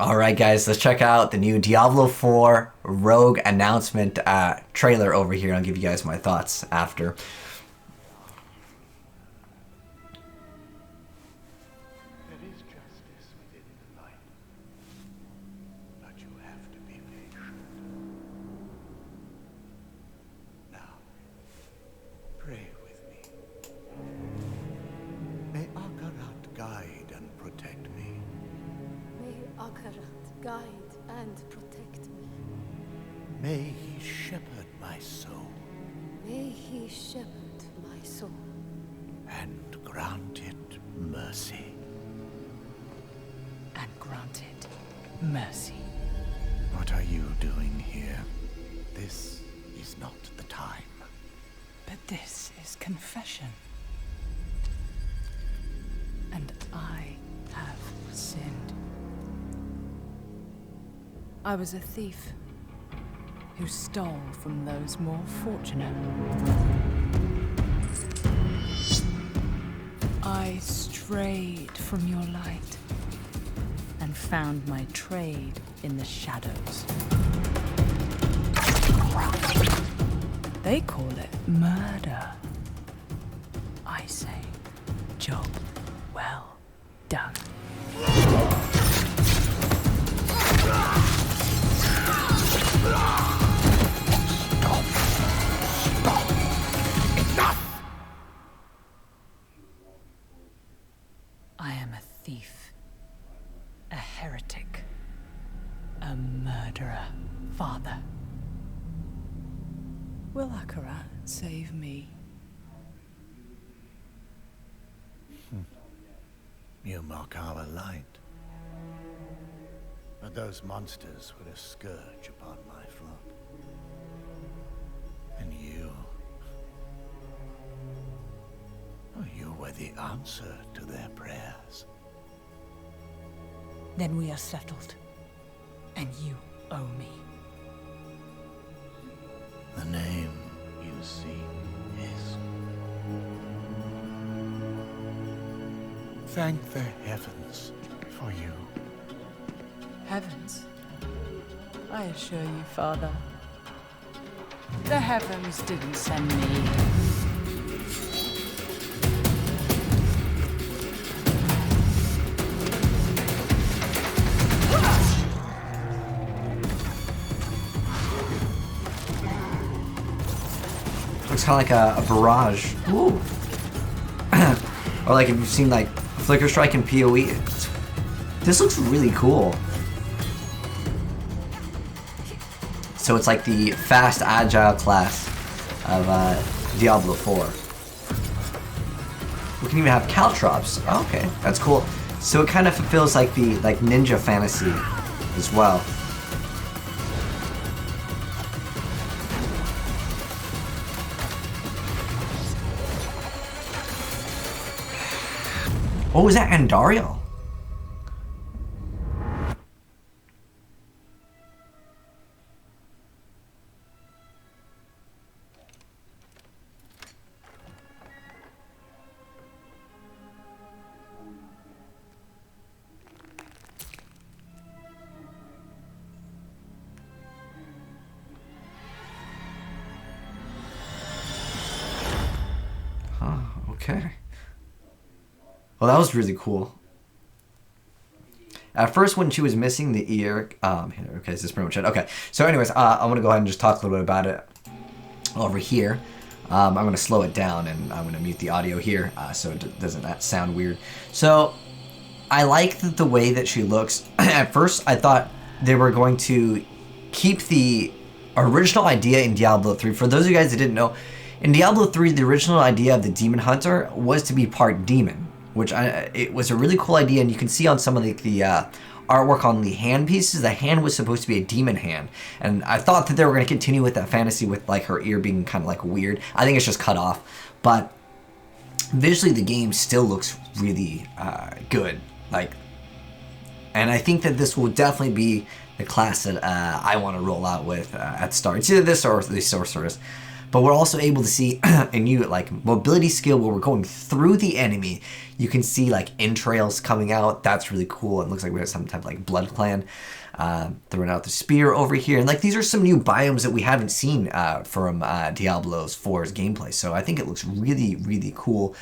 Alright guys, let's check out the new Diablo IV Rogue announcement trailer over here. I'll give you guys my thoughts after. There is justice within the light, but you have to be patient. Now, pray with me. May Akarat guide and protect me. May Akarat guide and protect me. May he shepherd my soul May he shepherd my soul and grant it mercy. And granted mercy. What are you doing here? This is not the time. But this is confession. And I have sinned. I was a thief who stole from those more fortunate. I strayed from your light and found my trade in the shadows. They call it murder. I say, job well done. I am a thief, a heretic, a murderer, Father. Will Akarat save me? You mock our light. But those monsters were a scourge upon my flock. And you... oh, you were the answer to their prayers. Then we are settled, and you owe me. The name you see is... thank the heavens for you. Heavens? I assure you, Father, the heavens didn't send me. Looks kind of like a barrage. Ooh. Or like if you've seen like Flicker Strike and PoE. This looks really cool. So it's like the fast agile class of Diablo 4. We can even have caltrops. Oh, okay, that's cool. So it kind of fulfills like the ninja fantasy as well. Oh, is that Andariel? Okay. Well, that was really cool. At first, when she was missing the ear, okay, this is pretty much it. Okay, so anyways, I'm gonna go ahead and just talk a little bit about it over here. I'm gonna slow it down and I'm gonna mute the audio here so it doesn't sound weird. So, I like the way that she looks. At first, I thought they were going to keep the original idea in Diablo 3. For those of you guys that didn't know, in Diablo 3, the original idea of the Demon Hunter was to be part demon, which it was a really cool idea, and you can see on some of the artwork on the hand pieces, the hand was supposed to be a demon hand, and I thought that they were going to continue with that fantasy with like her ear being kind of like weird. I think it's just cut off, but visually the game still looks really good. Like, and I think that this will definitely be the class that I want to roll out with at start. It's either this or the Sorceress. but we're also able to see a new like mobility skill where we're going through the enemy. You can see like entrails coming out. That's really cool. It looks like we have some type of like blood clan. Throwing out the spear over here, and like these are some new biomes that we haven't seen from Diablo 4's gameplay, so I think it looks really cool.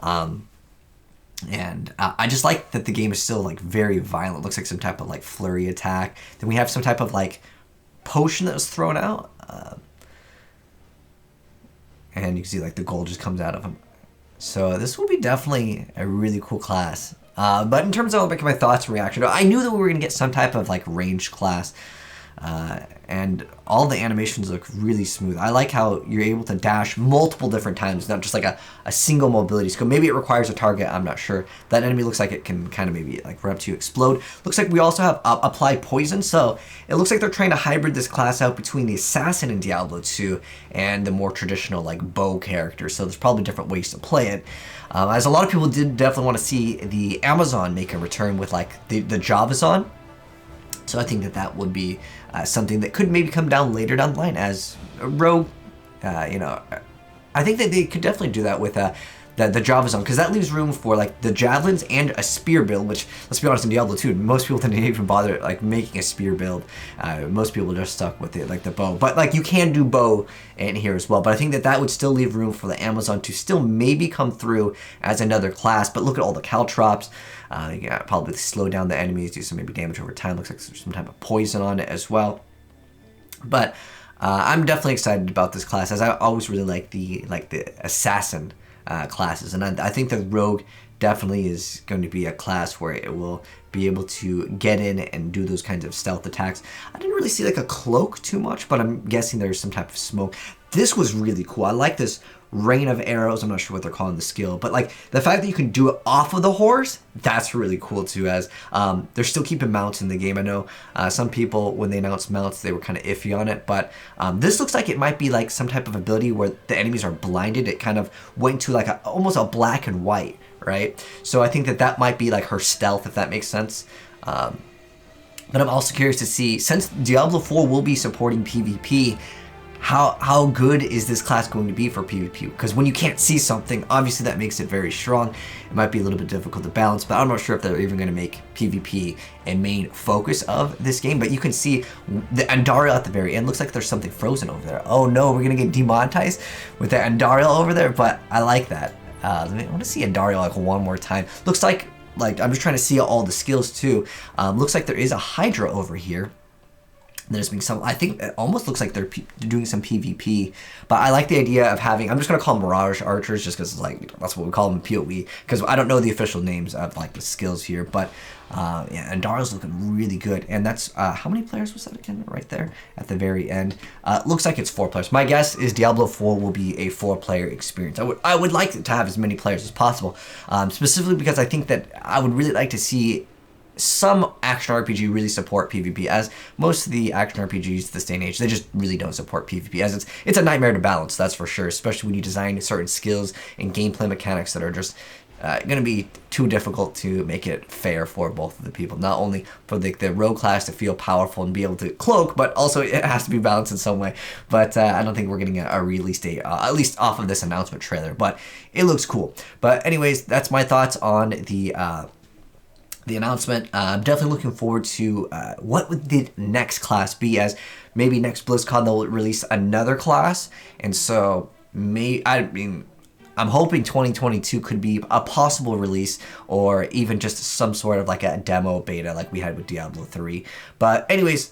And I just like that the game is still like very violent. It looks like some type of like flurry attack. Then we have some type of like potion that was thrown out, and you can see like the gold just comes out of him. So this will be definitely a really cool class. But in terms of like my thoughts and reaction, I knew that we were going to get some type of like ranged class, and all the animations look really smooth. I like how you're able to dash multiple different times, not just like a single mobility skill. Maybe it requires a target, I'm not sure. That enemy looks like it can kind of maybe like run up to you, explode. Looks like we also have apply poison, so it looks like they're trying to hybrid this class out between the assassin in Diablo 2 and the more traditional like bow character, so there's probably different ways to play it. As a lot of people did definitely want to see the Amazon make a return with like the Javazon. So I think that would be something that could maybe come down later down the line as a rogue. I think that they could definitely do that with the Javazon, because that leaves room for like the javelins and a spear build, which, let's be honest, in Diablo 2 most people didn't even bother like making a spear build. Most people just stuck with it like the bow, but like you can do bow in here as well. But I think that would still leave room for the Amazon to still maybe come through as another class. But look at all the caltrops. Yeah, probably slow down the enemies, do some maybe damage over time. Looks like there's some type of poison on it as well. But I'm definitely excited about this class, as I always really like the assassin classes, and I think the rogue definitely is going to be a class where it will be able to get in and do those kinds of stealth attacks. I didn't really see like a cloak too much, but I'm guessing there's some type of smoke. This was really cool. I like this rain of arrows. I'm not sure what they're calling the skill, but like the fact that you can do it off of the horse, that's really cool too, as they're still keeping mounts in the game. I know some people, when they announced mounts, they were kind of iffy on it, but this looks like it might be like some type of ability where the enemies are blinded. It kind of went to like almost a black and white, right? So I think that might be like her stealth, if that makes sense. But I'm also curious to see, since Diablo 4 will be supporting PvP, how good is this class going to be for PvP? Because when you can't see something, obviously that makes it very strong. It might be a little bit difficult to balance, but I'm not sure if they're even going to make PvP a main focus of this game. But you can see the Andariel at the very end. Looks like there's something frozen over there. Oh no, we're going to get demonetized with the Andariel over there, but I like that. I want to see Andariel like one more time. Looks like I'm just trying to see all the skills too. Looks like there is a Hydra over here. There's been some, I think it almost looks like they're doing some PvP, but I like the idea of having, I'm just going to call them Mirage Archers just because like that's what we call them in PoE, because I don't know the official names of like the skills here, but yeah, and Dara's looking really good. And that's, how many players was that again right there at the very end? Looks like it's 4 players. My guess is Diablo 4 will be a 4-player experience. I would like to have as many players as possible, specifically because I think that I would really like to see some action RPG really support PvP, as most of the action RPGs this day and age, they just really don't support PvP, as it's a nightmare to balance, that's for sure, especially when you design certain skills and gameplay mechanics that are just going to be too difficult to make it fair for both of the people. Not only for the rogue class to feel powerful and be able to cloak, but also it has to be balanced in some way. But I don't think we're getting a release date, at least off of this announcement trailer, but it looks cool. But anyways, that's my thoughts on the announcement. I'm definitely looking forward to what would the next class be, as maybe next BlizzCon they'll release another class, and so I'm hoping 2022 could be a possible release, or even just some sort of like a demo beta like we had with Diablo 3. But anyways,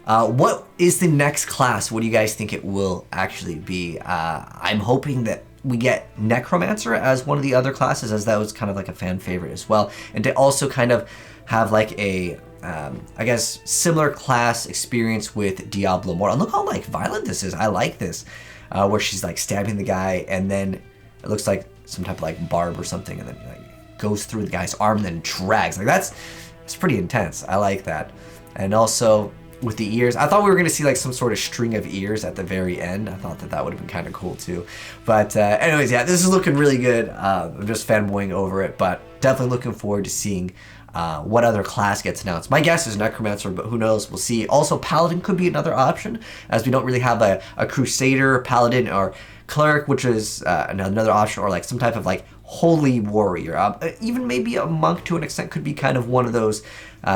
what is the next class? What do you guys think it will actually be? I'm hoping that we get Necromancer as one of the other classes, as that was kind of like a fan favorite as well, and to also kind of have like a I guess similar class experience with Diablo more. And look how like violent this is. I like this, where she's like stabbing the guy, and then it looks like some type of like barb or something, and then like goes through the guy's arm and then drags. Like that's pretty intense. I like that. And also with the ears. I thought we were going to see like some sort of string of ears at the very end. I thought that that would have been kind of cool too. But anyways, yeah, this is looking really good. I'm just fanboying over it, but definitely looking forward to seeing what other class gets announced. My guess is Necromancer, but who knows? We'll see. Also, Paladin could be another option, as we don't really have a Crusader, Paladin, or Cleric, which is another option, or like some type of like Holy Warrior. Even maybe a Monk to an extent could be kind of one of those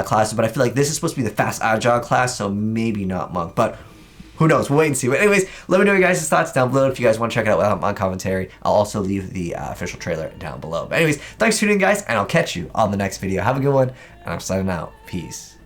classes, but I feel like this is supposed to be the Fast Agile class, so maybe not Monk, but who knows? We'll wait and see. But anyways, let me know your guys' thoughts down below. If you guys want to check it out without my commentary, I'll also leave the official trailer down below. But anyways, thanks for tuning in, guys, and I'll catch you on the next video. Have a good one, and I'm signing out. Peace.